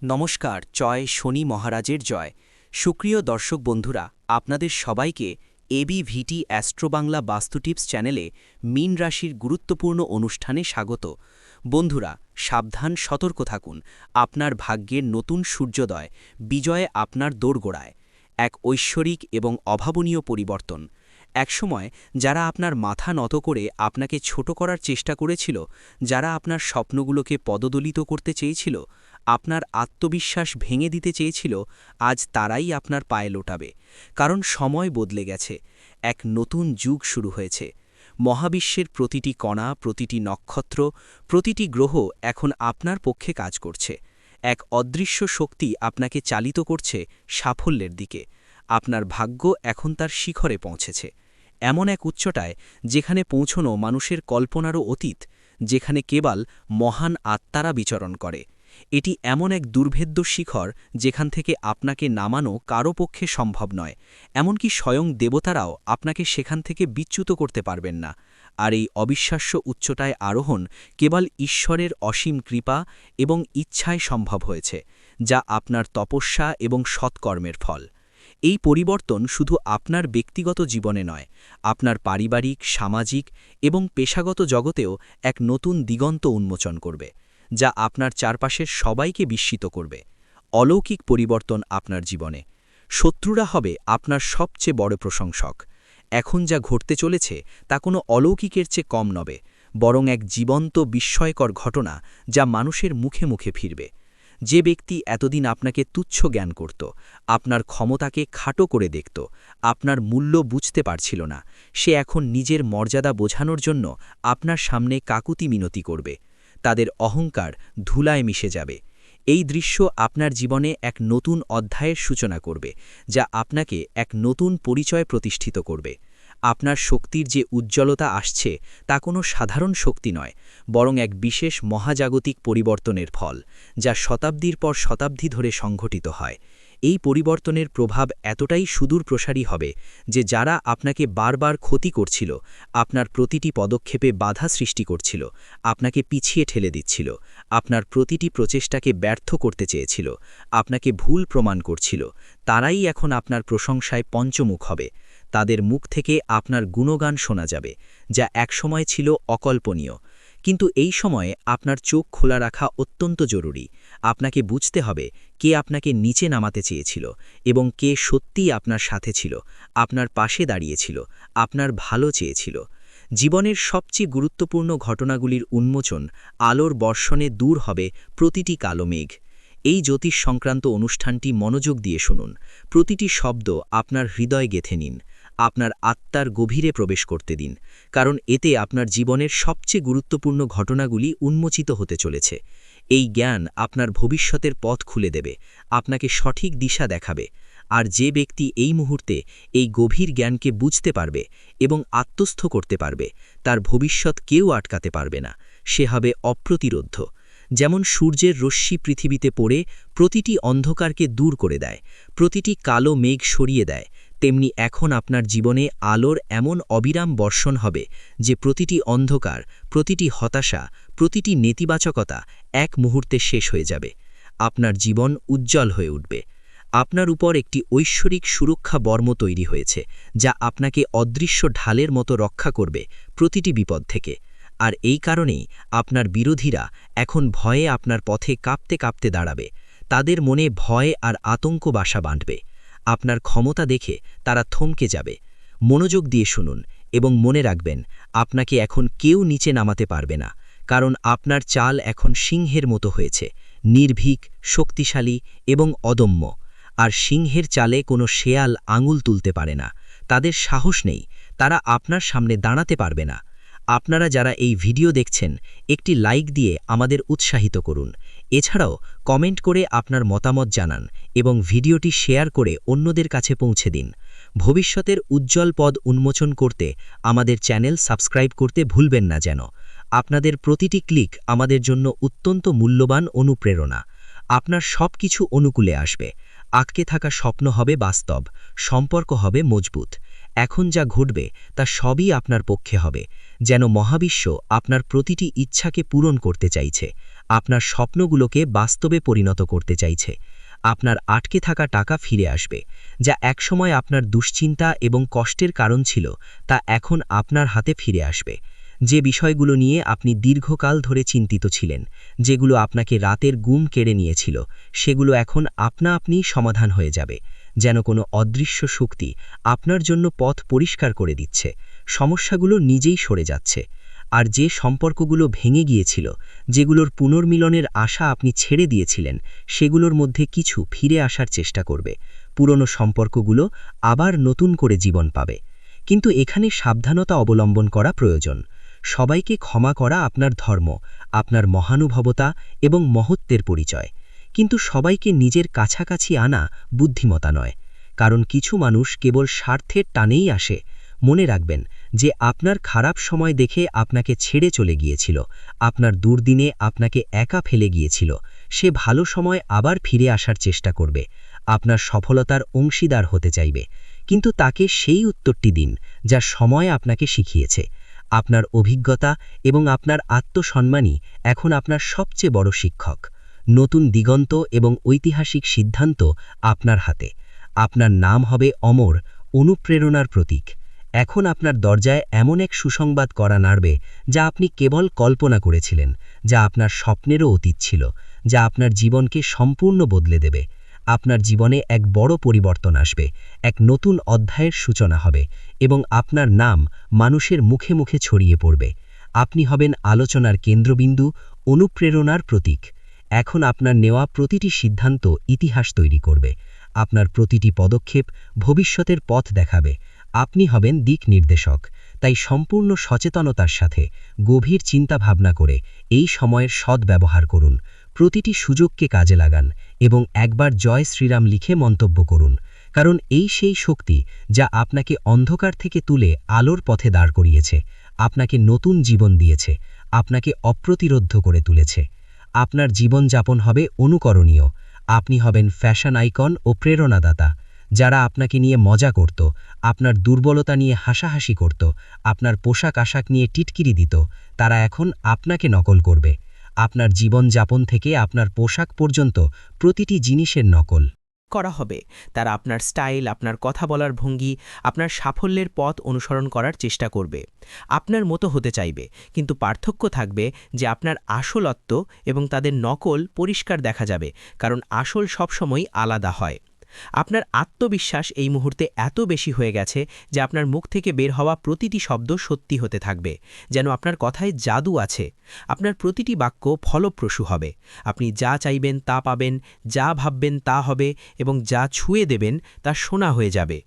নমস্কার। জয় শনি মহারাজের জয়। সুপ্রিয় দর্শক বন্ধুরা, আপনাদের সবাইকে এবিভিটি অ্যাস্ট্রো বাংলা বাস্তু টিপস চ্যানেলে মীন রাশির গুরুত্বপূর্ণ অনুষ্ঠানে স্বাগত। বন্ধুরা, সাবধান, সতর্ক থাকুন। আপনার ভাগ্যের নতুন সূর্যোদয়, বিজয়ে আপনার দোরগোড়ায়। এক ঐশ্বরিক এবং অভাবনীয় পরিবর্তন। একসময় যারা আপনার মাথা নত করে আপনাকে ছোট করার চেষ্টা করেছিল, যারা আপনার স্বপ্নগুলোকে পদদলিত করতে চেয়েছিল, আপনার আত্মবিশ্বাস ভেঙে দিতে চেয়েছিল, আজ তারাই আপনার পায়ে লোটাবে। কারণ সময় বদলে গেছে, এক নতুন যুগ শুরু হয়েছে। মহাবিশ্বের প্রতিটি কণা, প্রতিটি নক্ষত্র, প্রতিটি গ্রহ এখন আপনার পক্ষে কাজ করছে। এক অদৃশ্য শক্তি আপনাকে চালিত করছে সাফল্যের দিকে। আপনার ভাগ্য এখন তার শিখরে পৌঁছেছে, এমন এক উচ্চতায় যেখানে পৌঁছনো মানুষের কল্পনারও অতীত, যেখানে কেবল মহান আত্মারা বিচরণ করে। এটি এমন এক দুর্ভেদ্য শিখর যেখান থেকে আপনাকে নামানো কারও পক্ষে সম্ভব নয়। এমনকি স্বয়ং দেবতারাও আপনাকে সেখান থেকে বিচ্যুত করতে পারবেন না। আর এই অবিশ্বাস্য উচ্চতায় আরোহণ কেবল ঈশ্বরের অসীম কৃপা এবং ইচ্ছায় সম্ভব হয়েছে, যা আপনার তপস্যা এবং সৎকর্মের ফল। এই পরিবর্তন শুধু আপনার ব্যক্তিগত জীবনে নয়, আপনার পারিবারিক, সামাজিক এবং পেশাগত জগতেও এক নতুন দিগন্ত উন্মোচন করবে, যা আপনার চারপাশের সবাইকে বিস্মিত করবে। অলৌকিক পরিবর্তন আপনার জীবনে। শত্রুরা হবে আপনার সবচেয়ে বড় প্রশংসক। এখন যা ঘটতে চলেছে তা কোনো অলৌকিকের চেয়ে কম নবে, বরং এক জীবন্ত বিস্ময়কর ঘটনা যা মানুষের মুখে মুখে ফিরবে। যে ব্যক্তি এতদিন আপনাকে তুচ্ছ জ্ঞান করত, আপনার ক্ষমতাকে খাটো করে দেখত, আপনার মূল্য বুঝতে পারছিল না, সে এখন নিজের মর্যাদা বোঝানোর জন্য আপনার সামনে কাকুতি মিনতি করবে। তাদের অহংকার ধুলায় মিশে যাবে। এই দৃশ্য আপনার জীবনে এক নতুন অধ্যায়ের সূচনা করবে, যা আপনাকে এক নতুন পরিচয় প্রতিষ্ঠিত করবে। আপনার শক্তির যে উজ্জ্বলতা আসছে তা কোনো সাধারণ শক্তি নয়, বরং এক বিশেষ মহাজাগতিক পরিবর্তনের ফল, যা শতাব্দীর পর শতাব্দী ধরে সংঘটিত হয়। এই পরিবর্তনের প্রভাব এতটাই সুদূর প্রসারী হবে যে যারা আপনাকে বারবার ক্ষতি করছিল, আপনার প্রতিটি পদক্ষেপে বাধা সৃষ্টি করছিল, আপনাকে পিছিয়ে ঠেলে দিচ্ছিল, আপনার প্রতিটি প্রচেষ্টাকে ব্যর্থ করতে চেয়েছিল, আপনাকে ভুল প্রমাণ করছিল, তারাই এখন আপনার প্রশংসায় পঞ্চমুখ হবে। তাদের মুখ থেকে আপনার গুণগান শোনা যাবে, যা একসময় ছিল অকল্পনীয়। কিন্তু এই সময়ে আপনার চোখ খোলা রাখা অত্যন্ত জরুরি। আপনাকে বুঝতে হবে কে আপনাকে নিচে নামাতে চেয়েছিল এবং কে সত্যিই আপনার সাথে ছিল, আপনার পাশে দাঁড়িয়েছিল, আপনার ভালো চেয়েছিল। জীবনের সবচেয়ে গুরুত্বপূর্ণ ঘটনাগুলির উন্মোচন, আলোর বর্ষণে দূর হবে প্রতিটি কালো মেঘ। এই জ্যোতিষ সংক্রান্ত অনুষ্ঠানটি মনোযোগ দিয়ে শুনুন। প্রতিটি শব্দ আপনার হৃদয় গেঁথে নিন, আপনার আত্মার গভীরে প্রবেশ করতে দিন, কারণ এতে আপনার জীবনের সবচেয়ে গুরুত্বপূর্ণ ঘটনাগুলি উন্মোচিত হতে চলেছে। এই জ্ঞান আপনার ভবিষ্যতের পথ খুলে দেবে, আপনাকে সঠিক দিশা দেখাবে। আর যে ব্যক্তি এই মুহূর্তে এই গভীর জ্ঞানকে বুঝতে পারবে এবং আত্মস্থ করতে পারবে, তার ভবিষ্যৎ কেউ আটকাতে পারবে না। সে হবে অপ্রতিরোধ্য। যেমন সূর্যের রশ্মি পৃথিবীতে পড়ে প্রতিটি অন্ধকারকে দূর করে দেয়, প্রতিটি কালো মেঘ সরিয়ে দেয়, তেমনি এখন আপনার জীবনে আলোর এমন অবিরাম বর্ষণ হবে যে প্রতিটি অন্ধকার, প্রতিটি হতাশা, প্রতিটি নেতিবাচকতা এক মুহূর্তে শেষ হয়ে যাবে। আপনার জীবন উজ্জ্বল হয়ে উঠবে। আপনার উপর একটি ঐশ্বরিক সুরক্ষা বর্ম তৈরি হয়েছে, যা আপনাকে অদৃশ্য ঢালের মতো রক্ষা করবে প্রতিটি বিপদ থেকে। আর এই কারণেই আপনার বিরোধীরা এখন ভয়ে আপনার পথে কাঁপতে কাঁপতে দাঁড়াবে। তাদের মনে ভয় আর আতঙ্ক বাসা বাঁধবে। আপনার ক্ষমতা দেখে তারা থমকে যাবে। মনোযোগ দিয়ে শুনুন এবং মনে রাখবেন, আপনাকে এখন কেউ নিচে নামাতে পারবে না, কারণ আপনার চাল এখন সিংহের মতো হয়েছে, নির্ভীক, শক্তিশালী এবং অদম্য। আর সিংহের চালে কোনো শেয়াল আঙুল তুলতে পারে না। তাদের সাহস নেই, তারা আপনার সামনে দাঁড়াতে পারবে না। আপনারা যারা এই ভিডিও দেখছেন, একটি লাইক দিয়ে আমাদের উৎসাহিত করুন। এছাড়াও কমেন্ট করে আপনার মতামত জানান এবং ভিডিওটি শেয়ার করে অন্যদের কাছে পৌঁছে দিন। ভবিষ্যতের উজ্জ্বল পথ উন্মোচন করতে আমাদের চ্যানেল সাবস্ক্রাইব করতে ভুলবেন না যেন। আপনাদের প্রতিটি ক্লিক আমাদের জন্য অত্যন্ত মূল্যবান অনুপ্রেরণা। আপনার সব কিছু অনুকূলে আসবে। আটকে থাকা স্বপ্ন হবে বাস্তব, সম্পর্ক হবে মজবুত। এখন যা ঘটবে তা সবই আপনার পক্ষে হবে, যেন মহাবিশ্ব আপনার প্রতিটি ইচ্ছাকে পূরণ করতে চাইছে। আপনার স্বপ্নগুলোকে বাস্তবে পরিণত করতে চাইছে। আপনার আটকে থাকা টাকা ফিরে আসবে, যা একসময় আপনার দুশ্চিন্তা এবং কষ্টের কারণ ছিল, তা এখন আপনার হাতে ফিরে আসবে। যে বিষয়গুলো নিয়ে আপনি দীর্ঘকাল ধরে চিন্তিত ছিলেন, যেগুলো আপনাকে রাতের ঘুম কেড়ে নিয়েছিল, সেগুলো এখন আপনা আপনিই সমাধান হয়ে যাবে। যেন কোনো অদৃশ্য শক্তি আপনার জন্য পথ পরিষ্কার করে দিচ্ছে। সমস্যাগুলো নিজেই সরে যাচ্ছে। আর যে সম্পর্কগুলো ভেঙে গিয়েছিল, যেগুলোর পুনর্মিলনের আশা আপনি ছেড়ে দিয়েছিলেন, সেগুলোর মধ্যে কিছু ফিরে আসার চেষ্টা করবে। পুরনো সম্পর্কগুলো আবার নতুন করে জীবন পাবে। কিন্তু এখানে সাবধানতা অবলম্বন করা প্রয়োজন। সবাইকে ক্ষমা করা আপনার ধর্ম, আপনার মহানুভবতা এবং মহত্বের পরিচয়। কিন্তু সবাইকে নিজের কাছাকাছি আনা বুদ্ধিমতা নয়। কারণ কিছু মানুষ কেবল স্বার্থের টানেই আসে। মনে রাখবেন যে আপনার খারাপ সময় দেখে আপনাকে ছেড়ে চলে গিয়েছিল, আপনার দুর্দিনে আপনাকে একা ফেলে গিয়েছিল, সে ভালো সময় আবার ফিরে আসার চেষ্টা করবে, আপনার সফলতার অংশীদার হতে চাইবে। কিন্তু তাকে সেই উত্তরটি দিন যা সময় আপনাকে শিখিয়েছে। আপনার অভিজ্ঞতা এবং আপনার আত্মসম্মানই এখন আপনার সবচেয়ে বড় শিক্ষক। নতুন দিগন্ত এবং ঐতিহাসিক সিদ্ধান্ত আপনার হাতে। আপনার নাম হবে অমর, অনুপ্রেরণার প্রতীক। এখন আপনার দরজায় এমন এক সুসংবাদ করা নাড়বে, যা আপনি কেবল কল্পনা করেছিলেন, যা আপনার স্বপ্নেরও অতীত ছিল, যা আপনার জীবনকে সম্পূর্ণ বদলে দেবে। আপনার জীবনে এক বড় পরিবর্তন আসবে, এক নতুন অধ্যায়ের সূচনা হবে, এবং আপনার নাম মানুষের মুখে মুখে ছড়িয়ে পড়বে। আপনি হবেন আলোচনার কেন্দ্রবিন্দু, অনুপ্রেরণার প্রতীক। এখন আপনার নেওয়া প্রতিটি সিদ্ধান্ত ইতিহাস তৈরি করবে। আপনার প্রতিটি পদক্ষেপ ভবিষ্যতের পথ দেখাবে। আপনি হবেন দিক নির্দেশক। তাই সম্পূর্ণ সচেতনতার সাথে, গভীর চিন্তা ভাবনা করে এই সময়ের সদ্ব্যবহার করুন। প্রতিটি সুযোগকে কাজে লাগান এবং একবার জয় শ্রীরাম লিখে মন্তব্য করুন। কারণ এই সেই শক্তি যা আপনাকে অন্ধকার থেকে তুলে আলোর পথে দাঁড় করিয়েছে, আপনাকে নতুন জীবন দিয়েছে, আপনাকে অপ্রতিরোধ্য করে তুলেছে। আপনার জীবনযাপন হবে অনুকরণীয়। আপনি হবেন ফ্যাশন আইকন ও প্রেরণাদাতা। যারা আপনাকে নিয়ে মজা করত, আপনার দুর্বলতা নিয়ে হাসাহাসি করত, আপনার পোশাক আশাক নিয়ে টিটকিরি দিত, তারা এখন আপনাকে নকল করবে। আপনার জীবনযাপন থেকে আপনার পোশাক পর্যন্ত প্রতিটি জিনিসের নকল করা হবে। তারা আপনার স্টাইল, আপনার কথা বলার ভঙ্গি, আপনার সাফল্যের পথ অনুসরণ করার চেষ্টা করবে। আপনার মতো হতে চাইবে, কিন্তু পার্থক্য থাকবে যে আপনার আসলত্ব এবং তাদের নকল পরিষ্কার দেখা যাবে, কারণ আসল সবসময়ই আলাদা হয়। আপনার আত্মবিশ্বাস এই মুহূর্তে এত বেশি হয়ে গেছে যে আপনার মুখ থেকে বের হওয়া প্রতিটি শব্দ সত্যি হতে থাকবে, যেন আপনার কথায় জাদু আছে। আপনার প্রতিটি বাক্য ফলপ্রসূ হবে। আপনি যা চাইবেন তা পাবেন, যা ভাববেন তা হবে, এবং যা ছুঁয়ে দেবেন তা সোনা হয়ে যাবে।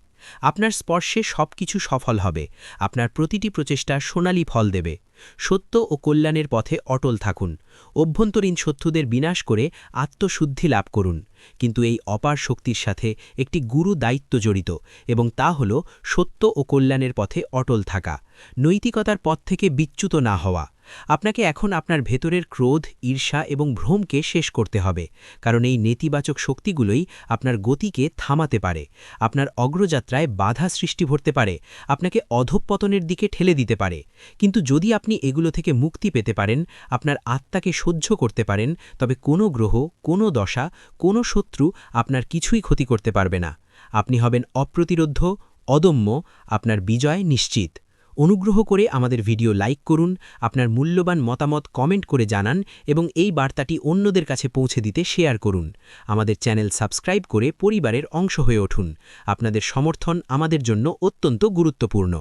আপনার স্পর্শে সবকিছু সফল হবে। আপনার প্রতিটি প্রচেষ্টা সোনালী ফল দেবে। সত্য ও কল্যাণের পথে অটল থাকুন। অভ্যন্তরীণ শত্রুদের বিনাশ করে আত্মশুদ্ধি লাভ করুন। কিন্তু এই অপার শক্তির সাথে একটি গুরু দায়িত্ব জড়িত, এবং তা হল সত্য ও কল্যাণের পথে অটল থাকা, নৈতিকতার পথ থেকে বিচ্যুত না হওয়া। আপনাকে এখন আপনার ভেতরের ক্রোধ, ঈর্ষা এবং ভ্রমকে শেষ করতে হবে, কারণ এই নেতিবাচক শক্তিগুলোই আপনার গতিকে থামাতে পারে, আপনার অগ্রযাত্রায় বাধা সৃষ্টি করতে পারে, আপনাকে অধঃপতনের দিকে ঠেলে দিতে পারে। কিন্তু যদি আপনি এগুলো থেকে মুক্তি পেতে পারেন, আপনার আত্মাকে সহ্য করতে পারেন, তবে কোনো গ্রহ, কোনো দশা, কোনো শত্রু আপনার কিছুই ক্ষতি করতে পারবে না। আপনি হবেন অপ্রতিরোধ্য, অদম্য, আপনার বিজয় নিশ্চিত। অনুগ্রহ করে আমাদের ভিডিও লাইক করুন, আপনার মূল্যবান মতামত কমেন্ট করে জানান, এবং এই বার্তাটি অন্যদের কাছে পৌঁছে দিতে শেয়ার করুন। আমাদের চ্যানেল সাবস্ক্রাইব করে পরিবারের অংশ হয়ে উঠুন। আপনাদের সমর্থন আমাদের জন্য অত্যন্ত গুরুত্বপূর্ণ।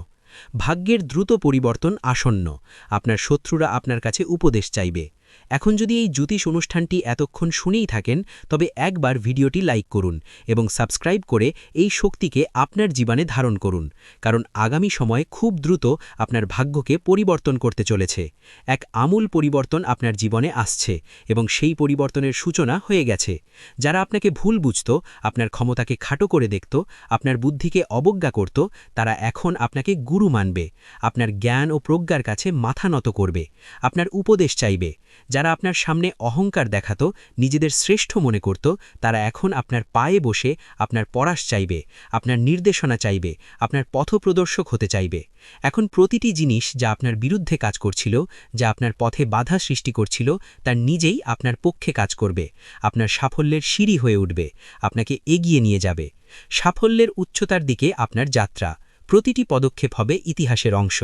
ভাগ্যের দ্রুত পরিবর্তন আসন্ন। আপনার শত্রুরা আপনার কাছে উপদেশ চাইবে। এখন যদি এই জ্যোতিষ অনুষ্ঠানটি এতক্ষণ শুনেই থাকেন, তবে একবার ভিডিওটি লাইক করুন এবং সাবস্ক্রাইব করে এই শক্তিকে আপনার জীবনে ধারণ করুন, কারণ আগামী সময় খুব দ্রুত আপনার ভাগ্যকে পরিবর্তন করতে চলেছে। এক আমূল পরিবর্তন আপনার জীবনে আসছে, এবং সেই পরিবর্তনের সূচনা হয়ে গেছে। যারা আপনাকে ভুল বুঝত, আপনার ক্ষমতাকে খাটো করে দেখত, আপনার বুদ্ধিকে অবজ্ঞা করত, তারা এখন আপনাকে গুরু মানবে, আপনার জ্ঞান ও প্রজ্ঞার কাছে মাথা নত করবে, আপনার উপদেশ চাইবে। যারা আপনার সামনে অহংকার দেখাতো, নিজেদের শ্রেষ্ঠ মনে করত, তারা এখন আপনার পায়ে বসে আপনার পরাশ চাইবে, আপনার নির্দেশনা চাইবে, আপনার পথপ্রদর্শক হতে চাইবে। এখন প্রতিটি জিনিস যা আপনার বিরুদ্ধে কাজ করছিল, যা আপনার পথে বাধা সৃষ্টি করছিল, তার নিজেই আপনার পক্ষে কাজ করবে, আপনার সাফল্যের সিঁড়ি হয়ে উঠবে, আপনাকে এগিয়ে নিয়ে যাবে। সাফল্যের উচ্চতার দিকে আপনার যাত্রা, প্রতিটি পদক্ষেপ হবে ইতিহাসের অংশ।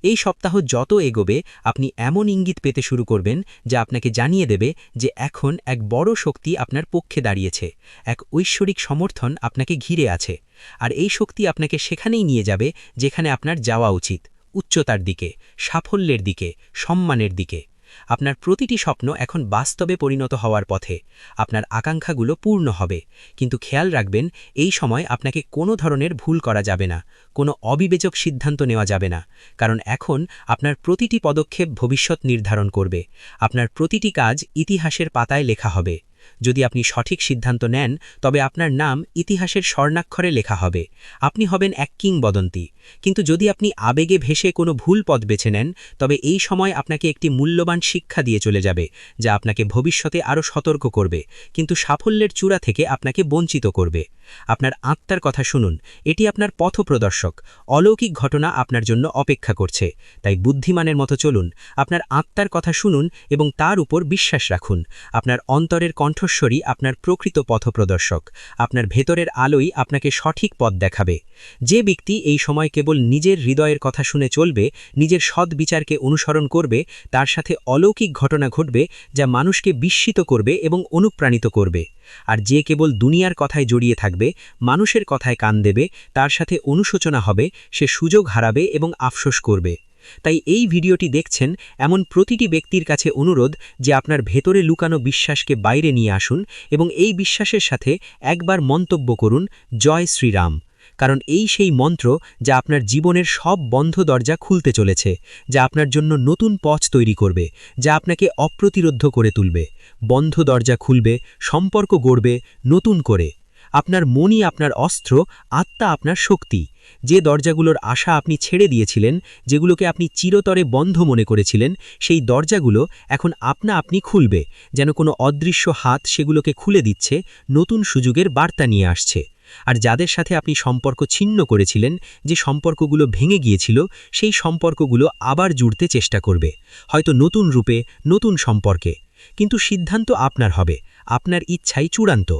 এই সপ্তাহ যত এগোবে, আপনি এমন ইঙ্গিত পেতে শুরু করবেন যা আপনাকে জানিয়ে দেবে যে এখন এক বড় শক্তি আপনার পক্ষে দাঁড়িয়েছে, এক ঐশ্বরিক সমর্থন আপনাকে ঘিরে আছে। আর এই শক্তি আপনাকে সেখানেই নিয়ে যাবে যেখানে আপনার যাওয়া উচিত, উচ্চতার দিকে, সাফল্যের দিকে, সম্মানের দিকে। আপনার প্রতিটি স্বপ্ন এখন বাস্তবে পরিণত হওয়ার পথে, আপনার আকাঙ্ক্ষাগুলো পূর্ণ হবে। কিন্তু খেয়াল রাখবেন, এই সময় আপনাকে কোনো ধরনের ভুল করা যাবে না, কোনো অবিবেচক সিদ্ধান্ত নেওয়া যাবে না, কারণ এখন আপনার প্রতিটি পদক্ষেপ ভবিষ্যৎ নির্ধারণ করবে, আপনার প্রতিটি কাজ ইতিহাসের পাতায় লেখা হবে। যদি আপনি সঠিক সিদ্ধান্ত নেন, তবে আপনার নাম ইতিহাসের স্বর্ণাক্ষরে লেখা হবে, আপনি হবেন এক কিংবদন্তি। কিন্তু যদি আপনি আবেগে ভেসে কোনো ভুল পথ বেছে নেন, তবে এই সময় আপনাকে একটি মূল্যবান শিক্ষা দিয়ে চলে যাবে, যা আপনাকে ভবিষ্যতে আরও সতর্ক করবে, কিন্তু সাফল্যের চূড়া থেকে আপনাকে বঞ্চিত করবে। আপনার আত্মার কথা শুনুন, এটি আপনার পথপ্রদর্শক। অলৌকিক ঘটনা আপনার জন্য অপেক্ষা করছে, তাই বুদ্ধিমানের মতো চলুন। আপনার আত্মার কথা শুনুন এবং তার উপর বিশ্বাস রাখুন। আপনার অন্তরের কণ্ঠস্বরী আপনার প্রকৃত পথপ্রদর্শক, আপনার ভেতরের আলোই আপনাকে সঠিক পথ দেখাবে। যে ব্যক্তি এই সময় কেবল নিজের হৃদয়ের কথা শুনে চলবে, নিজের সৎ বিচারকে অনুসরণ করবে, তার সাথে অলৌকিক ঘটনা ঘটবে যা মানুষকে বিস্মিত করবে এবং অনুপ্রাণিত করবে। আর যে কেবল দুনিয়ার কথায় জড়িয়ে থাকবে, মানুষের কথায় কান দেবে, তার সাথে অনুশোচনা হবে, সে সুযোগ হারাবে এবং আফসোস করবে। তাই এই ভিডিওটি দেখছেন এমন প্রতিটি ব্যক্তির কাছে অনুরোধ যে আপনার ভেতরে লুকানো বিশ্বাসকে বাইরে নিয়ে আসুন এবং এই বিশ্বাসের সাথে একবার মন্তব্য করুন, জয় শ্রীরাম। কারণ এই সেই মন্ত্র যা আপনার জীবনের সব বন্ধ দরজা খুলতে চলেছে, যা আপনার জন্য নতুন পথ তৈরি করবে, যা আপনাকে অপ্রতিরোধ্য করে তুলবে। বন্ধ দরজা খুলবে, সম্পর্ক গড়বে নতুন করে। আপনার মনই আপনার অস্ত্র, আত্মা আপনার শক্তি। যে দরজাগুলোর আশা আপনি ছেড়ে দিয়েছিলেন, যেগুলোকে আপনি চিরতরে বন্ধ মনে করেছিলেন, সেই দরজাগুলো এখন আপনি খুলবে, যেন কোনো অদৃশ্য হাত সেগুলোকে খুলে দিচ্ছে, নতুন সুযোগের বার্তা নিয়ে আসছে। আর যাদের সাথে আপনি সম্পর্ক ছিন্ন করেছিলেন, যে সম্পর্কগুলো ভেঙে গিয়েছিল, সেই সম্পর্কগুলো আবার জুড়তে চেষ্টা করবে, হয়তো নতুন রূপে, নতুন সম্পর্কে। কিন্তু সিদ্ধান্ত আপনার হবে, আপনার ইচ্ছাই চূড়ান্ত।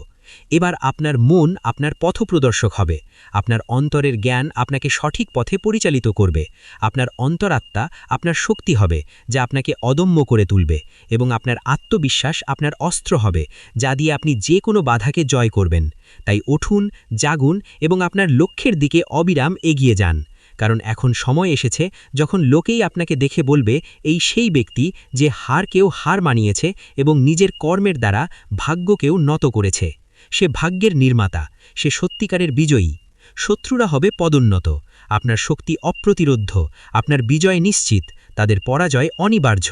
এবার আপনার মন আপনার পথপ্রদর্শক হবে, আপনার অন্তরের জ্ঞান আপনাকে সঠিক পথে পরিচালিত করবে, আপনার অন্তরাত্মা আপনার শক্তি হবে যা আপনাকে অদম্য করে তুলবে, এবং আপনার আত্মবিশ্বাস আপনার অস্ত্র হবে যা দিয়ে আপনি যে কোনো বাধাকে জয় করবেন। তাই উঠুন, জাগুন এবং আপনার লক্ষ্যের দিকে অবিরাম এগিয়ে যান। কারণ এখন সময় এসেছে যখন লোকেই আপনাকে দেখে বলবে, এই সেই ব্যক্তি যে হারকেও হার মানিয়েছে এবং নিজের কর্মের দ্বারা ভাগ্যকেও নত করেছে। সে ভাগ্যের নির্মাতা, সে সত্যিকারের বিজয়ী। শত্রুরা হবে পদোন্নত, আপনার শক্তি অপ্রতিরোধ্য, আপনার বিজয় নিশ্চিত, তাদের পরাজয় অনিবার্য।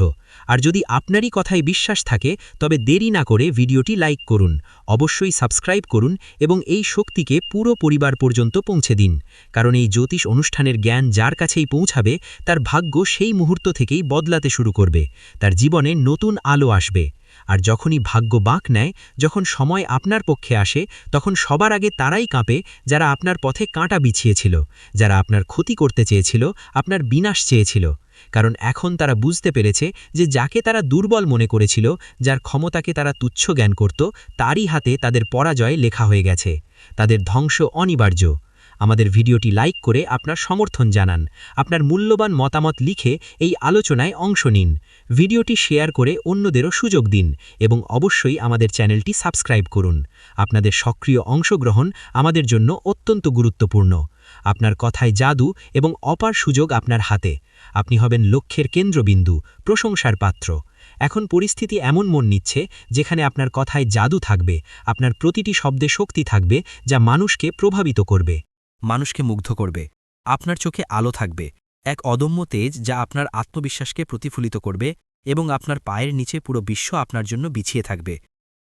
আর যদি আপনারই কথায় বিশ্বাস থাকে, তবে দেরি না করে ভিডিওটি লাইক করুন, অবশ্যই সাবস্ক্রাইব করুন এবং এই শক্তিকে পুরো পরিবার পর্যন্ত পৌঁছে দিন। কারণ এই জ্যোতিষ অনুষ্ঠানের জ্ঞান যার কাছেই পৌঁছাবে, তার ভাগ্য সেই মুহূর্ত থেকেই বদলাতে শুরু করবে, তার জীবনে নতুন আলো আসবে। আর যখনই ভাগ্য বাঁক নেয়, যখন সময় আপনার পক্ষে আসে, তখন সবার আগে তারাই কাঁপে যারা আপনার পথে কাঁটা বিছিয়েছিল, যারা আপনার ক্ষতি করতে চেয়েছিল, আপনার বিনাশ চেয়েছিল। কারণ এখন তারা বুঝতে পেরেছে যে যাকে তারা দুর্বল মনে করেছিল, যার ক্ষমতাকে তারা তুচ্ছ জ্ঞান করত, তারই হাতে তাদের পরাজয় লেখা হয়ে গেছে, তাদের ধ্বংস অনিবার্য। আমাদের ভিডিওটি লাইক করে আপনার সমর্থন জানান, আপনার মূল্যবান মতামত লিখে এই আলোচনায় অংশ নিন, ভিডিওটি শেয়ার করে অন্যদেরও সুযোগ দিন এবং অবশ্যই আমাদের চ্যানেলটি সাবস্ক্রাইব করুন। আপনাদের সক্রিয় অংশগ্রহণ আমাদের জন্য অত্যন্ত গুরুত্বপূর্ণ। আপনার কথায় জাদু এবং অপার সুযোগ আপনার হাতে। আপনি হবেন লক্ষ্যের কেন্দ্রবিন্দু, প্রশংসার পাত্র। এখন পরিস্থিতি এমন মন নিচ্ছে যেখানে আপনার কথায় জাদু থাকবে, আপনার প্রতিটি শব্দে শক্তি থাকবে যা মানুষকে প্রভাবিত করবে, মানুষকে মুগ্ধ করবে। আপনার চোখে আলো থাকবে, এক অদম্য তেজ যা আপনার আত্মবিশ্বাসকে প্রতিফলিত করবে এবং আপনার পায়ের নিচে পুরো বিশ্ব আপনার জন্য বিছিয়ে থাকবে।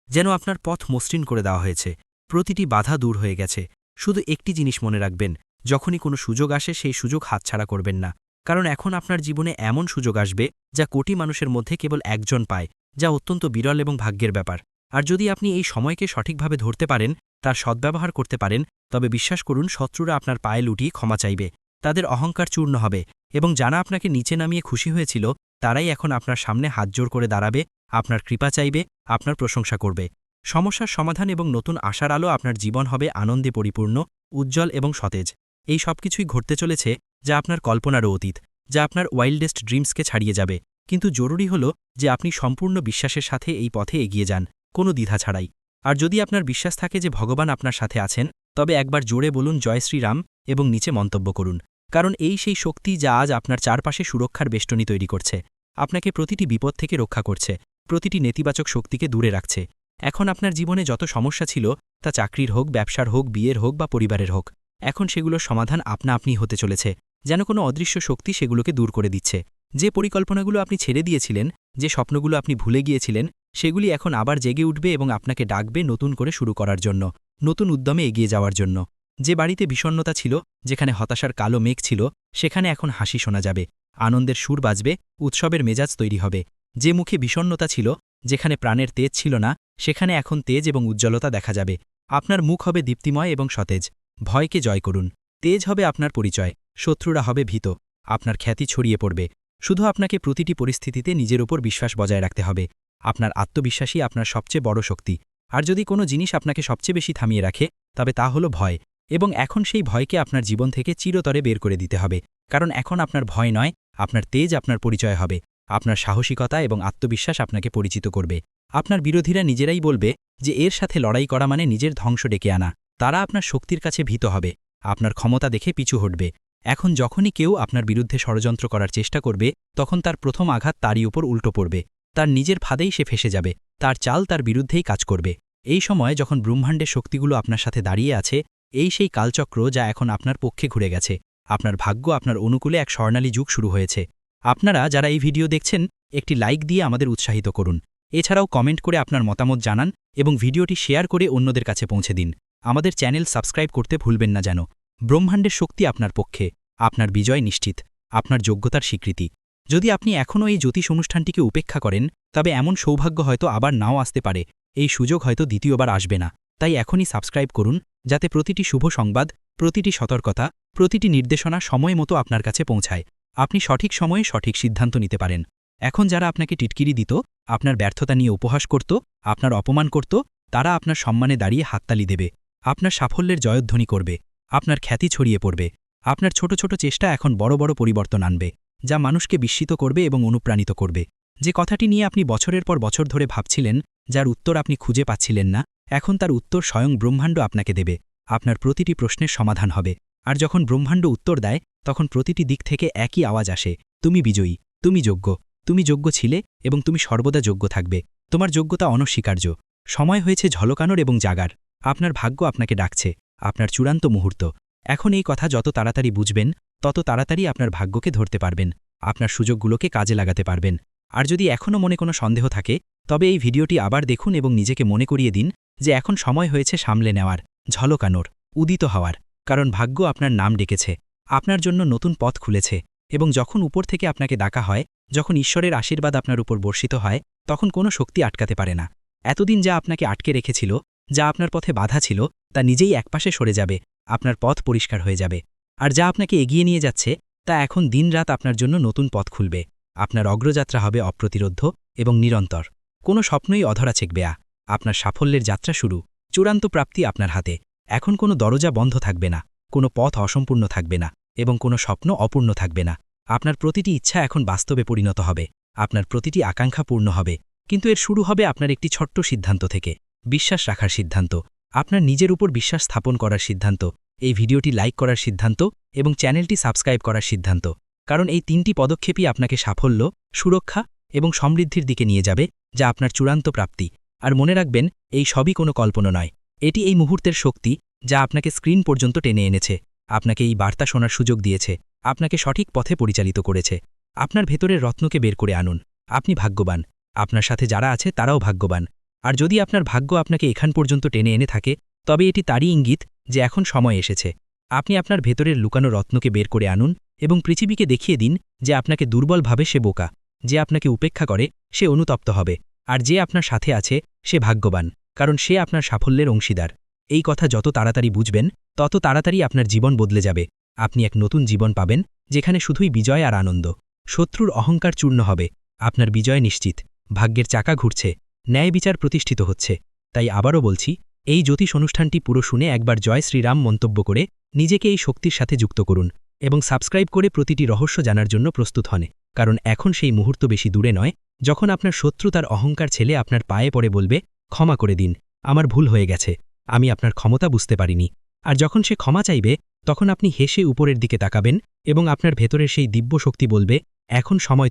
যেন আপনার পথ মসৃণ করে দেওয়া হয়েছে, প্রতিটি বাধা দূর হয়ে গেছে। শুধু একটি জিনিস মনে রাখবেন, যখনই কোনো সুযোগ আসে সেই সুযোগ হাতছাড়া করবেন না, কারণ এখন আপনার জীবনে এমন সুযোগ আসবে যা কোটি মানুষের মধ্যে কেবল একজন পায়। যা অত্যন্ত বিরল এবং ভাগ্যের ব্যাপার। আর যদি আপনি এই সময়কে সঠিকভাবে ধরতে পারেন, তার সদ্ব্যবহার করতে পারেন, তবে বিশ্বাস করুন শত্রুরা আপনার পায়ে লুটিয়ে ক্ষমা চাইবে, তাদের অহংকার চূর্ণ হবে, এবং যারা আপনাকে নিচে নামিয়ে খুশি হয়েছিল তারাই এখন আপনার সামনে হাতজোড় করে দাঁড়াবে, আপনার কৃপা চাইবে, আপনার প্রশংসা করবে। সমস্যার সমাধান এবং নতুন আশার আলো আপনার জীবন হবে আনন্দে পরিপূর্ণ, উজ্জ্বল এবং সতেজ। এই সব কিছুই ঘটতে চলেছে যা আপনার কল্পনারও অতীত, যা আপনার ওয়াইল্ডেস্ট ড্রিমসকে ছাড়িয়ে যাবে। কিন্তু জরুরি হল যে আপনি সম্পূর্ণ বিশ্বাসের সাথে এই পথে এগিয়ে যান, কোনো দ্বিধা ছাড়াই। আর যদি আপনার বিশ্বাস থাকে যে ভগবান আপনার সাথে আছেন, তবে একবার জোরে বলুন জয় শ্রীরাম এবং নিচে মন্তব্য করুন। কারণ এই সেই শক্তি যা আজ আপনার চারপাশে সুরক্ষার বেষ্টনী তৈরি করছে, আপনাকে প্রতিটি বিপদ থেকে রক্ষা করছে, প্রতিটি নেতিবাচক শক্তিকে দূরে রাখছে। এখন আপনার জীবনে যত সমস্যা ছিল, তা চাকরির হোক, ব্যবসার হোক, বিয়ের হোক বা পরিবারের হোক, এখন সেগুলোর সমাধান আপনা আপনি হতে চলেছে, যেন কোনো অদৃশ্য শক্তি সেগুলোকে দূর করে দিচ্ছে। যে পরিকল্পনাগুলো আপনি ছেড়ে দিয়েছিলেন, যে স্বপ্নগুলো আপনি ভুলে গিয়েছিলেন, সেগুলি এখন আবার জেগে উঠবে এবং আপনাকে ডাকবে নতুন করে শুরু করার জন্য, নতুন উদ্যমে এগিয়ে যাওয়ার জন্য। যে বাড়িতে বিষণ্ণতা ছিল, যেখানে হতাশার কালো মেঘ ছিল, সেখানে এখন হাসি শোনা যাবে, আনন্দের সুর বাজবে, উৎসবের মেজাজ তৈরি হবে। যে মুখে বিষণ্ণতা ছিল, যেখানে প্রাণের তেজ ছিল না, সেখানে এখন তেজ এবং উজ্জ্বলতা দেখা যাবে। আপনার মুখ হবে দীপ্তিময় এবং সতেজ। ভয়কে জয় করুন। তেজ হবে আপনার পরিচয়, শত্রুরা হবে ভীত, আপনার খ্যাতি ছড়িয়ে পড়বে। শুধু আপনাকে প্রতিটি পরিস্থিতিতে নিজের উপর বিশ্বাস বজায় রাখতে হবে। আপনার আত্মবিশ্বাসই আপনার সবচেয়ে বড় শক্তি। আর যদি কোনো জিনিস আপনাকে সবচেয়ে বেশি থামিয়ে রাখে, তবে তা হলো ভয়। এবং এখন সেই ভয়কে আপনার জীবন থেকে চিরতরে বের করে দিতে হবে। কারণ এখন আপনার ভয় নয়, আপনার তেজ আপনার পরিচয় হবে। আপনার সাহসিকতা এবং আত্মবিশ্বাস আপনাকে পরিচিত করবে। আপনার বিরোধীরা নিজেরাই বলবে যে এর সাথে লড়াই করা মানে নিজের ধ্বংস ডেকে আনা। তারা আপনার শক্তির কাছে ভীত হবে, আপনার ক্ষমতা দেখে পিছু হটবে। এখন যখনই কেউ আপনার বিরুদ্ধে ষড়যন্ত্র করার চেষ্টা করবে, তখন তার প্রথম আঘাত তারই উপর উল্টো পড়বে। তার নিজের ফাঁদেই সে ফেসে যাবে, তার চাল তার বিরুদ্ধেই কাজ করবে। এই সময় যখন ব্রহ্মাণ্ডের শক্তিগুলো আপনার সাথে দাঁড়িয়ে আছে, এই সেই কালচক্র যা এখন আপনার পক্ষে ঘুরে গেছে। আপনার ভাগ্য আপনার অনুকূলে এক স্বর্ণালী যুগ শুরু হয়েছে। আপনারা যারা এই ভিডিও দেখছেন, একটি লাইক দিয়ে আমাদের উৎসাহিত করুন। এছাড়াও কমেন্ট করে আপনার মতামত জানান এবং ভিডিওটি শেয়ার করে অন্যদের কাছে পৌঁছে দিন। আমাদের চ্যানেল সাবস্ক্রাইব করতে ভুলবেন না যেন। ব্রহ্মাণ্ডের শক্তি আপনার পক্ষে, আপনার বিজয় নিশ্চিত, আপনার যোগ্যতার স্বীকৃতি। যদি আপনি এখনও এই জ্যোতিষ অনুষ্ঠানটিকে উপেক্ষা করেন, তবে এমন সৌভাগ্য হয়তো আবার নাও আসতে পারে, এই সুযোগ হয়তো দ্বিতীয়বার আসবে না। তাই এখনই সাবস্ক্রাইব করুন, যাতে প্রতিটি শুভ সংবাদ, প্রতিটি সতর্কতা, প্রতিটি নির্দেশনা সময় মতো আপনার কাছে পৌঁছায়, আপনি সঠিক সময়ে সঠিক সিদ্ধান্ত নিতে পারেন। এখন যারা আপনাকে টিটকিরি দিত, আপনার ব্যর্থতা নিয়ে উপহাস করত, আপনার অপমান করত, তারা আপনার সম্মানে দাঁড়িয়ে হাততালি দেবে, আপনার সাফল্যের জয়ধ্বনি করবে, আপনার খ্যাতি ছড়িয়ে পড়বে। আপনার ছোট ছোট চেষ্টা এখন বড় বড় পরিবর্তন আনবে, যা মানুষকে বিস্মিত করবে এবং অনুপ্রাণিত করবে। যে কথাটি নিয়ে আপনি বছরের পর বছর ধরে ভাবছিলেন, যার উত্তর আপনি খুঁজে পাচ্ছিলেন না, এখন তার উত্তর স্বয়ং ব্রহ্মাণ্ড আপনাকে দেবে। আপনার প্রতিটি প্রশ্নের সমাধান হবে। আর যখন ব্রহ্মাণ্ড উত্তর দেয়, তখন প্রতিটি দিক থেকে একই আওয়াজ আসে, তুমি বিজয়ী, তুমি যোগ্য, তুমি যোগ্য ছিলে এবং তুমি সর্বদা যোগ্য থাকবে। তোমার যোগ্যতা অনস্বীকার্য। সময় হয়েছে ঝলকানোর এবং জাগার। আপনার ভাগ্য আপনাকে ডাকছে, আপনার চূড়ান্ত মুহূর্ত। এখন এই কথা যত তাড়াতাড়ি বুঝবেন, তত তাড়াতাড়ি আপনার ভাগ্যকে ধরতে পারবেন, আপনার সুযোগগুলোকে কাজে লাগাতে পারবেন। আর যদি এখনও মনে কোনো সন্দেহ থাকে, তবে এই ভিডিওটি আবার দেখুন এবং নিজেকে মনে করিয়ে দিন যে এখন সময় হয়েছে সামলে নেওয়ার, ঝলকানোর, উদিত হওয়ার। কারণ ভাগ্য আপনার নাম ডেকেছে, আপনার জন্য নতুন পথ খুলেছে। এবং যখন উপর থেকে আপনাকে ডাকা হয়, যখন ঈশ্বরের আশীর্বাদ আপনার উপর বর্ষিত হয়, তখন কোনো শক্তি আটকাতে পারে না। এতদিন যা আপনাকে আটকে রেখেছিল, যা আপনার পথে বাধা ছিল, তা নিজেই একপাশে সরে যাবে, আপনার পথ পরিষ্কার হয়ে যাবে। আর যা আপনাকে এগিয়ে নিয়ে যাচ্ছে, তা এখন দিনরাত আপনার জন্য নতুন পথ খুলবে। আপনার অগ্রযাত্রা হবে অপ্রতিরোধ্য এবং নিরন্তর। কোনো স্বপ্নই অধরা ছেকবে না। আপনার সাফল্যের যাত্রা শুরু, চূড়ান্ত প্রাপ্তি আপনার হাতে। এখন কোনো দরজা বন্ধ থাকবে না, কোনো পথ অসম্পূর্ণ থাকবে না এবং কোনো স্বপ্ন অপূর্ণ থাকবে না। আপনার প্রতিটি ইচ্ছা এখন বাস্তবে পরিণত হবে, আপনার প্রতিটি আকাঙ্ক্ষা পূর্ণ হবে। কিন্তু এর শুরু হবে আপনার একটি ছোট্ট সিদ্ধান্ত থেকে, বিশ্বাস রাখার সিদ্ধান্ত, আপনার নিজের উপর বিশ্বাস স্থাপন করার সিদ্ধান্ত, এই ভিডিওটি লাইক করার সিদ্ধান্ত এবং চ্যানেলটি সাবস্ক্রাইব করার সিদ্ধান্ত। কারণ এই তিনটি পদক্ষেপই আপনাকে সাফল্য, সুরক্ষা এবং সমৃদ্ধির দিকে নিয়ে যাবে, যা আপনার চূড়ান্ত প্রাপ্তি। আর মনে রাখবেন, এই সবই কোনো কল্পনা নয়, এটি এই মুহূর্তের শক্তি, যা আপনাকে স্ক্রিন পর্যন্ত টেনে এনেছে, আপনাকে এই বার্তা শোনার সুযোগ দিয়েছে, আপনাকে সঠিক পথে পরিচালিত করেছে। আপনার ভেতরের রত্নকে বের করে আনুন। আপনি ভাগ্যবান, আপনার সাথে যারা আছে তারাও ভাগ্যবান। আর যদি আপনার ভাগ্য আপনাকে এখান পর্যন্ত টেনে এনে থাকে, তবে এটি তারই ইঙ্গিত যে এখন সময় এসেছে। আপনি আপনার ভেতরের লুকানো রত্নকে বের করে আনুন এবং পৃথিবীকে দেখিয়ে দিন যে আপনাকে দুর্বল ভাবে সে বোকা, যে আপনাকে উপেক্ষা করে সে অনুতপ্ত হবে, আর যে আপনার সাথে আছে সে ভাগ্যবান, কারণ সে আপনার সাফল্যের অংশীদার। এই কথা যত তাড়াতাড়ি বুঝবেন তত তাড়াতাড়ি আপনার জীবন বদলে যাবে। আপনি এক নতুন জীবন পাবেন, যেখানে শুধুই বিজয় আর আনন্দ। শত্রুর অহংকার চূর্ণ হবে, আপনার বিজয় নিশ্চিত। ভাগ্যের চাকা ঘুরছে, ন্যায় বিচার প্রতিষ্ঠিত হচ্ছে। তাই আবারও বলছি, এই জ্যোতিষ অনুষ্ঠানটি পুরো শুনে একবার জয় শ্রীরাম মন্তব্য করে নিজেকে এই শক্তির সাথে যুক্ত করুন এবং সাবস্ক্রাইব করে প্রতিটি রহস্য জানার জন্য প্রস্তুত হন, কারণ এখন সেই মুহূর্ত বেশি দূরে নয় যখন আপনার শত্রু তার অহংকার ছেলে আপনার পায়ে পড়ে বলবে, ক্ষমা করে দিন, আমার ভুল হয়ে গেছে, আমি আপনার ক্ষমতা বুঝতে পারিনি। আর যখন সে ক্ষমা চাইবে তখন আপনি হেসে উপরের দিকে তাকাবেন এবং আপনার ভেতরের সেই দিব্য শক্তি বলবে, এখন সময়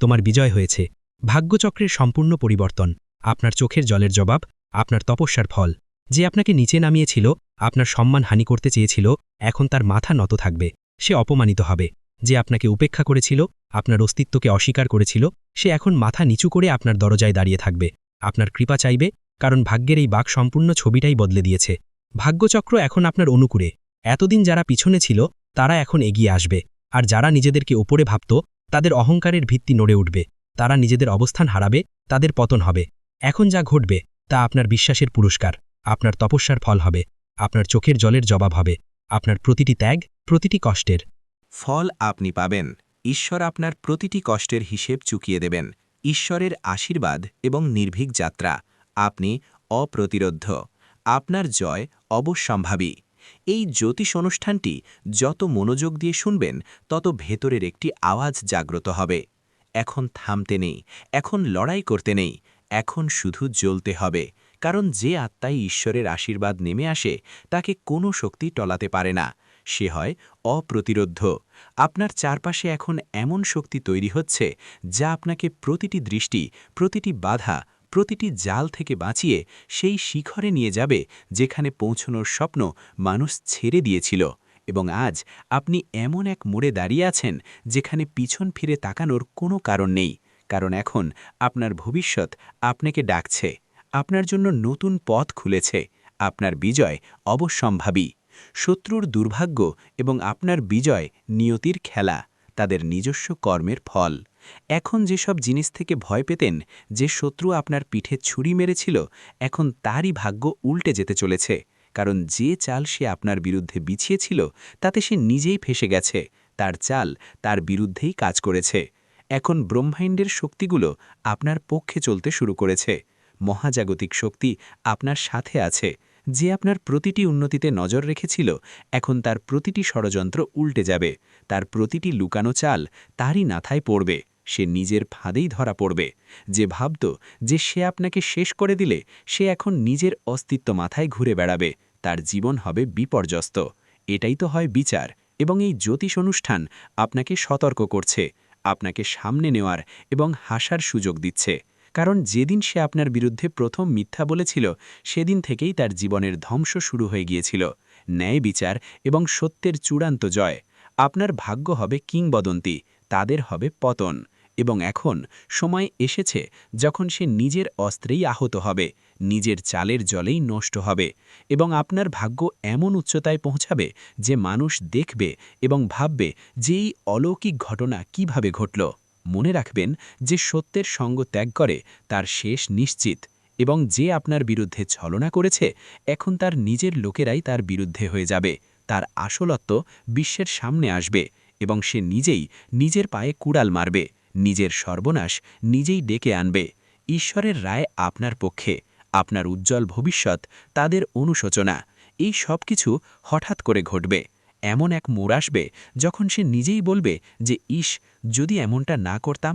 তোমার বিজয় হয়েছে। ভাগ্যচক্রের সম্পূর্ণ পরিবর্তন, আপনার চোখের জলের জবাব, আপনার তপস্যার ফল। যে আপনাকে নিচে নামিয়েছিল, আপনার সম্মান হানি করতে চেয়েছিল, এখন তার মাথা নত থাকবে, সে অপমানিত হবে। যে আপনাকে উপেক্ষা করেছিল, আপনার অস্তিত্বকে অস্বীকার করেছিল, সে এখন মাথা নিচু করে আপনার দরজায় দাঁড়িয়ে থাকবে, আপনার কৃপা চাইবে, কারণ ভাগ্যের এই বাক সম্পূর্ণ ছবিটাই বদলে দিয়েছে। ভাগ্যচক্র এখন আপনার অনুকূলে। এতদিন যারা পিছনে ছিল তারা এখন এগিয়ে আসবে, আর যারা নিজেদেরকে ওপরে ভাবত তাদের অহংকারের ভিত্তি নড়ে উঠবে। তারা নিজেদের অবস্থান হারাবে, তাদের পতন হবে। এখন যা ঘটবে তা আপনার বিশ্বাসের পুরস্কার, আপনার তপস্যার ফল হবে, আপনার চোখের জলের জবাব হবে, আপনার প্রতিটি ত্যাগ, প্রতিটি কষ্টের ফল আপনি পাবেন। ঈশ্বর আপনার প্রতিটি কষ্টের হিসেব চুকিয়ে দেবেন। ঈশ্বরের আশীর্বাদ এবং নির্ভীক যাত্রা, আপনি অপ্রতিরোধ্য। আপনার জয় অবশ্যম্ভাবী। এই জ্যোতিষ অনুষ্ঠানটি যত মনোযোগ দিয়ে শুনবেন তত ভেতরের একটি আওয়াজ জাগ্রত হবে। এখন থামতে নেই, এখন লড়াই করতে নেই, এখন শুধু জ্বলতে হবে, কারণ যে আত্মায় ঈশ্বরের আশীর্বাদ নেমে আসে তাকে কোনো শক্তি টলাতে পারে না। সে হয় অপ্রতিরোধ্য। আপনার চারপাশে এখন এমন শক্তি তৈরি হচ্ছে যা আপনাকে প্রতিটি দৃষ্টি, প্রতিটি বাধা, প্রতিটি জাল থেকে বাঁচিয়ে সেই শিখরে নিয়ে যাবে যেখানে পৌঁছনোর স্বপ্ন মানুষ ছেড়ে দিয়েছিল। এবং আজ আপনি এমন এক মোড়ে দাঁড়িয়ে আছেন যেখানে পিছন ফিরে তাকানোর কোনো কারণ নেই, কারণ এখন আপনার ভবিষ্যৎ আপনাকে ডাকছে, আপনার জন্য নতুন পথ খুলেছে। আপনার বিজয় অবশ্যম্ভাবী। শত্রুর দুর্ভাগ্য এবং আপনার বিজয় নিয়তির খেলা, তাদের নিজস্ব কর্মের ফল। এখন যেসব জিনিস থেকে ভয় পেতেন, যে শত্রু আপনার পিঠে ছুরি মেরেছিল, এখন তারই ভাগ্য উল্টে যেতে চলেছে, কারণ যে চাল সে আপনার বিরুদ্ধে বিছিয়েছিল তাতে সে নিজেই ফেসে গেছে। তার চাল তার বিরুদ্ধেই কাজ করেছে। এখন ব্রহ্মাণ্ডের শক্তিগুলো আপনার পক্ষে চলতে শুরু করেছে। মহাজাগতিক শক্তি আপনার সাথে আছে। যে আপনার প্রতিটি উন্নতিতে নজর রেখেছিল, এখন তার প্রতিটি ষড়যন্ত্র উল্টে যাবে। তার প্রতিটি লুকানো চাল তারই মাথায় পড়বে, সে নিজের ফাঁদেই ধরা পড়বে। যে ভাবত যে সে আপনাকে শেষ করে দিলে, সে এখন নিজের অস্তিত্ব মাথায় ঘুরে বেড়াবে, তার জীবন হবে বিপর্যস্ত। এটাই তো হয় বিচার। এবং এই জ্যোতিষ অনুষ্ঠান আপনাকে সতর্ক করছে, আপনাকে সামনে নেওয়ার এবং হাসার সুযোগ দিচ্ছে। কারণ যেদিন সে আপনার বিরুদ্ধে প্রথম মিথ্যা বলেছিল, সেদিন থেকেই তার জীবনের ধ্বংস শুরু হয়ে গিয়েছিল। ন্যায় বিচার এবং সত্যের চূড়ান্ত জয়। আপনার ভাগ্য হবে কিংবদন্তি, তাদের হবে পতন। এবং এখন সময় এসেছে যখন সে নিজের অস্ত্রেই আহত হবে, নিজের চালের জলেই নষ্ট হবে, এবং আপনার ভাগ্য এমন উচ্চতায় পৌঁছাবে যে মানুষ দেখবে এবং ভাববে যে এই অলৌকিক ঘটনা কিভাবে ঘটল। মনে রাখবেন, যে সত্যের সঙ্গ ত্যাগ করে তার শেষ নিশ্চিত। এবং যে আপনার বিরুদ্ধে ছলনা করেছে, এখন তার নিজের লোকেরাই তার বিরুদ্ধে হয়ে যাবে। তার আসলত্ব বিশ্বের সামনে আসবে এবং সে নিজেই নিজের পায়ে কুড়াল মারবে, নিজের সর্বনাশ নিজেই ডেকে আনবে। ঈশ্বরের রায় আপনার পক্ষে, আপনার উজ্জ্বল ভবিষ্যৎ তাদের অনুশোচনা। এই সব কিছু হঠাৎ করে ঘটবে। এমন এক মোড় আসবে যখন সে নিজেই বলবে যে যদি এমনটা না করতাম।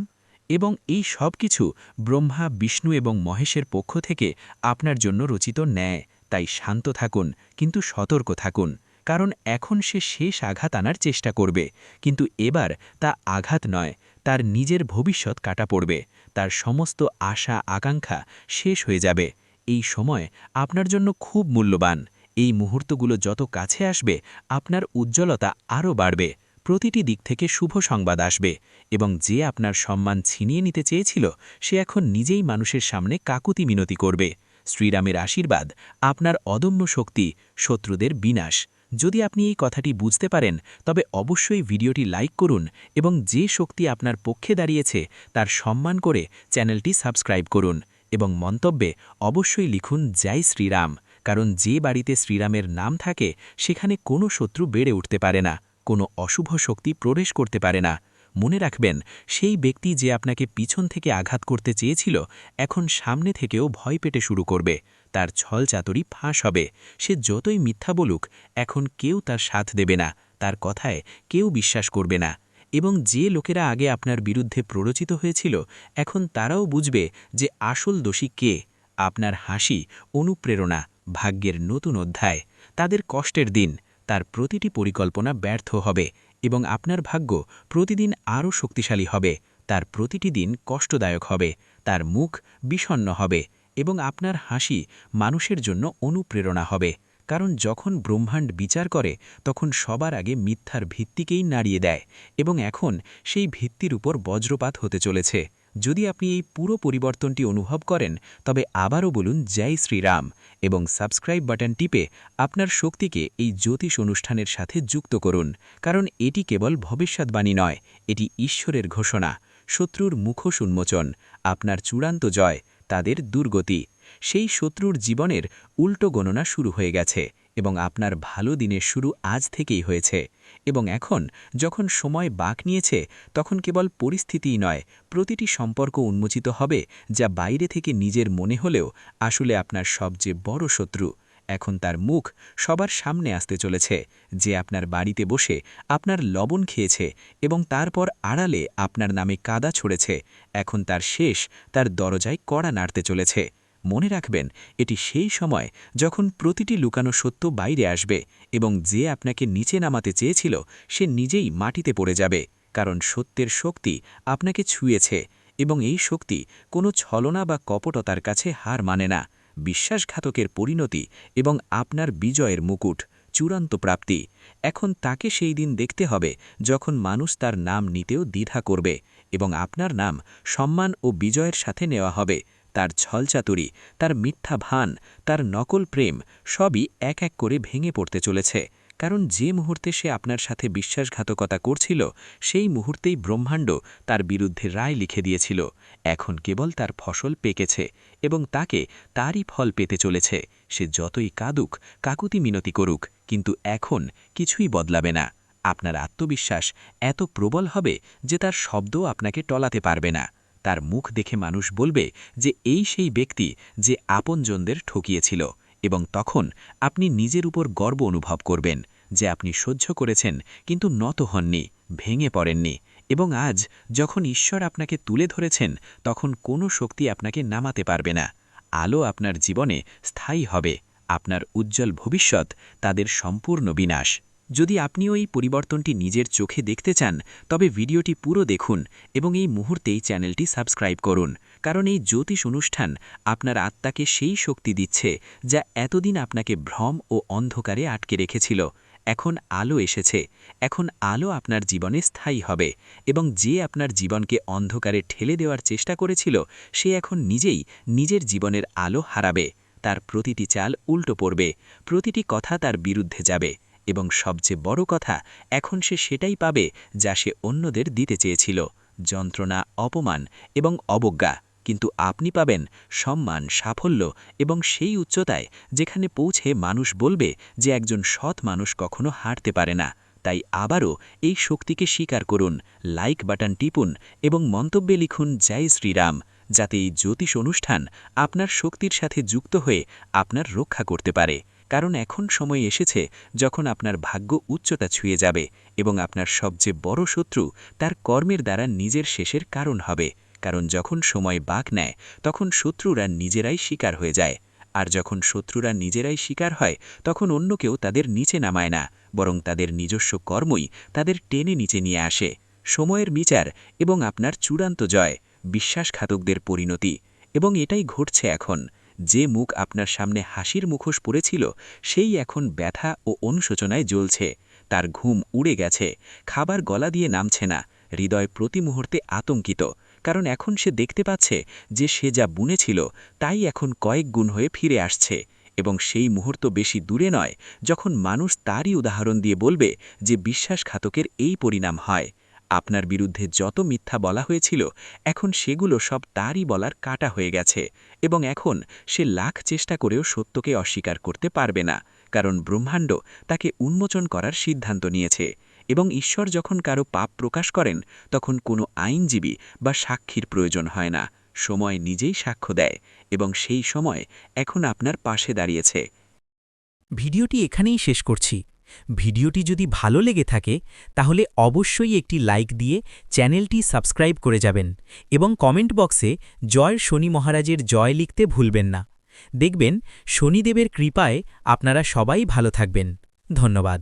এবং এই সব কিছু ব্রহ্মা, বিষ্ণু এবং মহেশের পক্ষ থেকে আপনার জন্য রচিত ন্যায়। তাই শান্ত থাকুন, কিন্তু সতর্ক থাকুন, কারণ এখন সে শেষ আঘাত আনার চেষ্টা করবে। কিন্তু এবার তা আঘাত নয়, তার নিজের ভবিষ্যৎ কাটা পড়বে। তার সমস্ত আশা আকাঙ্ক্ষা শেষ হয়ে যাবে। এই সময় আপনার জন্য খুব মূল্যবান। এই মুহূর্তগুলো যত কাছে আসবে, আপনার উজ্জ্বলতা আরও বাড়বে। প্রতিটি দিক থেকে শুভ সংবাদ আসবে, এবং যে আপনার সম্মান ছিনিয়ে নিতে চেয়েছিল, সে এখন নিজেই মানুষের সামনে কাকুতি মিনতি করবে। শ্রীরামের আশীর্বাদ, আপনার অদম্য শক্তি, শত্রুদের বিনাশ। যদি আপনি এই কথাটি বুঝতে পারেন, তবে অবশ্যই ভিডিওটি লাইক করুন এবং যে শক্তি আপনার পক্ষে দাঁড়িয়েছে তার সম্মান করে চ্যানেলটি সাবস্ক্রাইব করুন। এবং মন্তব্যে অবশ্যই লিখুন জয় শ্রীরাম, কারণ যে বাড়িতে শ্রীরামের নাম থাকে সেখানে কোনো শত্রু বেড়ে উঠতে পারে না, কোনো অশুভ শক্তি প্রবেশ করতে পারে না। মনে রাখবেন, সেই ব্যক্তি যে আপনাকে পিছন থেকে আঘাত করতে চেয়েছিল এখন সামনে থেকেও ভয় পেতে শুরু করবে। তার ছলচাতুরি ফাঁস হবে। সে যতই মিথ্যা বলুক, এখন কেউ তার সাথ দেবে না, তার কথায় কেউ বিশ্বাস করবে না। এবং যে লোকেরা আগে আপনার বিরুদ্ধে প্ররোচিত হয়েছিল এখন তারাও বুঝবে যে আসল দোষী কে। আপনার হাসি অনুপ্রেরণা, ভাগ্যের নতুন অধ্যায়। তাদের কষ্টের দিন, তার প্রতিটি পরিকল্পনা ব্যর্থ হবে এবং আপনার ভাগ্য প্রতিদিন আরও শক্তিশালী হবে। তার প্রতিটি দিন কষ্টদায়ক হবে, তার মুখ বিষণ্ণ হবে এবং আপনার হাসি মানুষের জন্য অনুপ্রেরণা হবে। কারণ যখন ব্রহ্মাণ্ড বিচার করে তখন সবার আগে মিথ্যার ভিত্তিকেই নাড়িয়ে দেয় এবং এখন সেই ভিত্তির উপর বজ্রপাত হতে চলেছে। যদি আপনি এই পুরো পরিবর্তনটি অনুভব করেন তবে আবারও বলুন জয় শ্রীরাম এবং সাবস্ক্রাইব বাটন টিপে আপনার শক্তিকে এই জ্যোতিষ অনুষ্ঠানের সাথে যুক্ত করুন। কারণ এটি কেবল ভবিষ্যদ্বাণী নয়, এটি ঈশ্বরের ঘোষণা। শত্রুর মুখোশ উন্মোচন, আপনার চূড়ান্ত জয়, তাদের দুর্গতি। সেই শত্রুর জীবনের উল্টো গণনা শুরু হয়ে গেছে এবং আপনার ভালো দিনের শুরু আজ থেকেই হয়েছে। এবং এখন যখন সময় বাঁক নিয়েছে তখন কেবল পরিস্থিতিই নয়, প্রতিটি সম্পর্ক উন্মোচিত হবে যা বাইরে থেকে নিজের মনে হলেও আসলে আপনার সবচেয়ে বড় শত্রু। এখন তার মুখ সবার সামনে আসতে চলেছে। যে আপনার বাড়িতে বসে আপনার লবণ খেয়েছে এবং তারপর আড়ালে আপনার নামে কাদা ছড়েছে, এখন তার শেষ তার দরজায় কড়া নাড়তে চলেছে। মনে রাখবেন, এটি সেই সময় যখন প্রতিটি লুকানো সত্য বাইরে আসবে এবং যে আপনাকে নিচে নামাতে চেয়েছিল সে নিজেই মাটিতে পড়ে যাবে। কারণ সত্যের শক্তি আপনাকে ছুঁয়েছে এবং এই শক্তি কোনো ছলনা বা কপটতার কাছে হার মানে না। বিশ্বাসঘাতকের পরিণতি এবং আপনার বিজয়ের মুকুট, চূড়ান্ত প্রাপ্তি। এখন তাকে সেই দিন দেখতে হবে যখন মানুষ তার নাম নিতেও দ্বিধা করবে এবং আপনার নাম সম্মান ও বিজয়ের সাথে নেওয়া হবে। তার ছলচাতুরি, তার মিথ্যা ভান, তার নকল প্রেম সবই এক এক করে ভেঙে পড়তে চলেছে। কারণ যে মুহূর্তে সে আপনার সাথে বিশ্বাসঘাতকতা করছিল সেই মুহূর্তেই ব্রহ্মাণ্ড তার বিরুদ্ধে রায় লিখে দিয়েছিল। এখন কেবল তার ফসল পেকেছে এবং তাকে তারই ফল পেতে চলেছে। সে যতই কাঁদুক, কাকুতি মিনতি করুক, কিন্তু এখন কিছুই বদলাবে না। আপনার আত্মবিশ্বাস এত প্রবল হবে যে তার শব্দও আপনাকে টলাতে পারবে না। তার মুখ দেখে মানুষ বলবে যে এই সেই ব্যক্তি যে আপনজনদের ঠকিয়েছিল এবং তখন আপনি নিজের উপর গর্ব অনুভব করবেন যে আপনি সহ্য করেছেন কিন্তু নত হননি, ভেঙে পড়েননি। এবং আজ যখন ঈশ্বর আপনাকে তুলে ধরেছেন তখন কোনো শক্তি আপনাকে নামাতে পারবে না। আলো আপনার জীবনে স্থায়ী হবে, আপনার উজ্জ্বল ভবিষ্যৎ তাদের সম্পূর্ণ বিনাশ। যদি আপনিও এই পরিবর্তনটি নিজের চোখে দেখতে চান তবে ভিডিওটি পুরো দেখুন এবং এই মুহূর্তেই চ্যানেলটি সাবস্ক্রাইব করুন। কারণ এই জ্যোতিষ অনুষ্ঠান আপনার আত্মাকে সেই শক্তি দিচ্ছে যা এতদিন আপনাকে ভ্রম ও অন্ধকারে আটকে রেখেছিল। এখন আলো এসেছে, এখন আলো আপনার জীবনে স্থায়ী হবে এবং যে আপনার জীবনকে অন্ধকারে ঠেলে দেওয়ার চেষ্টা করেছিল সে এখন নিজেই নিজের জীবনের আলো হারাবে। তার প্রতিটি চাল উল্টো পড়বে, প্রতিটি কথা তার বিরুদ্ধে যাবে এবং সবচেয়ে বড় কথা, এখন সে সেটাই পাবে যা সে অন্যদের দিতে চেয়েছিল, যন্ত্রণা, অপমান এবং অবজ্ঞা। কিন্তু আপনি পাবেন সম্মান, সাফল্য এবং সেই উচ্চতায় যেখানে পৌঁছে মানুষ বলবে যে একজন সৎ মানুষ কখনো হারতে পারে না। তাই আবারও এই শক্তিকে স্বীকার করুন, লাইক বাটন টিপুন এবং মন্তব্যে লিখুন জয় শ্রীরাম, যাতে এই জ্যোতিষ অনুষ্ঠান আপনার শক্তির সাথে যুক্ত হয়ে আপনার রক্ষা করতে পারে। কারণ এখন সময় এসেছে যখন আপনার ভাগ্য উচ্চতা ছুঁয়ে যাবে এবং আপনার সবচেয়ে বড় শত্রু তার কর্মের দ্বারা নিজের শেষের কারণ হবে। কারণ যখন সময় বাঁক নেয় তখন শত্রুরা নিজেরাই শিকার হয়ে যায়, আর যখন শত্রুরা নিজেরাই শিকার হয় তখন অন্য কেউ তাদের নিচে নামায় না, বরং তাদের নিজস্ব কর্মই তাদের টেনে নিচে নিয়ে আসে। সময়ের বিচার এবং আপনার চূড়ান্ত জয়, বিশ্বাসঘাতকদের পরিণতি। এবং এটাই ঘটছে এখন। যে মুখ আপনার সামনে হাসির মুখোশ পড়েছিল সেই এখন ব্যথা ও অনুশোচনায় জ্বলছে। তার ঘুম উড়ে গেছে, খাবার গলা দিয়ে নামছে না, হৃদয় প্রতি মুহূর্তে আতঙ্কিত। কারণ এখন সে দেখতে পাচ্ছে যে সে যা বুনেছিল তাই এখন কয়েক গুণ হয়ে ফিরে আসছে। এবং সেই মুহূর্ত বেশি দূরে নয় যখন মানুষ তারই উদাহরণ দিয়ে বলবে যে বিশ্বাসঘাতকের এই পরিণাম হয়। আপনার বিরুদ্ধে যত মিথ্যা বলা হয়েছিল এখন সেগুলো সব তারই বলার কাটা হয়ে গেছে এবং এখন সে লাখ চেষ্টা করেও সত্যকে অস্বীকার করতে পারবে না, কারণ ব্রহ্মাণ্ড তাকে উন্মোচন করার সিদ্ধান্ত নিয়েছে। এবং ঈশ্বর যখন কারো পাপ প্রকাশ করেন তখন কোনো আইনজীবী বা সাক্ষীর প্রয়োজন হয় না, সময় নিজেই সাক্ষ্য দেয় এবং সেই সময় এখন আপনার পাশে দাঁড়িয়েছে। ভিডিওটি এখানেই শেষ করছি। ভিডিওটি যদি ভালো লেগে থাকে তাহলে অবশ্যই একটি লাইক দিয়ে চ্যানেলটি সাবস্ক্রাইব করে যাবেন এবং কমেন্ট বক্সে জয় শনি মহারাজের জয় লিখতে ভুলবেন না। দেখবেন শনিদেবের কৃপায় আপনারা সবাই ভালো থাকবেন। ধন্যবাদ।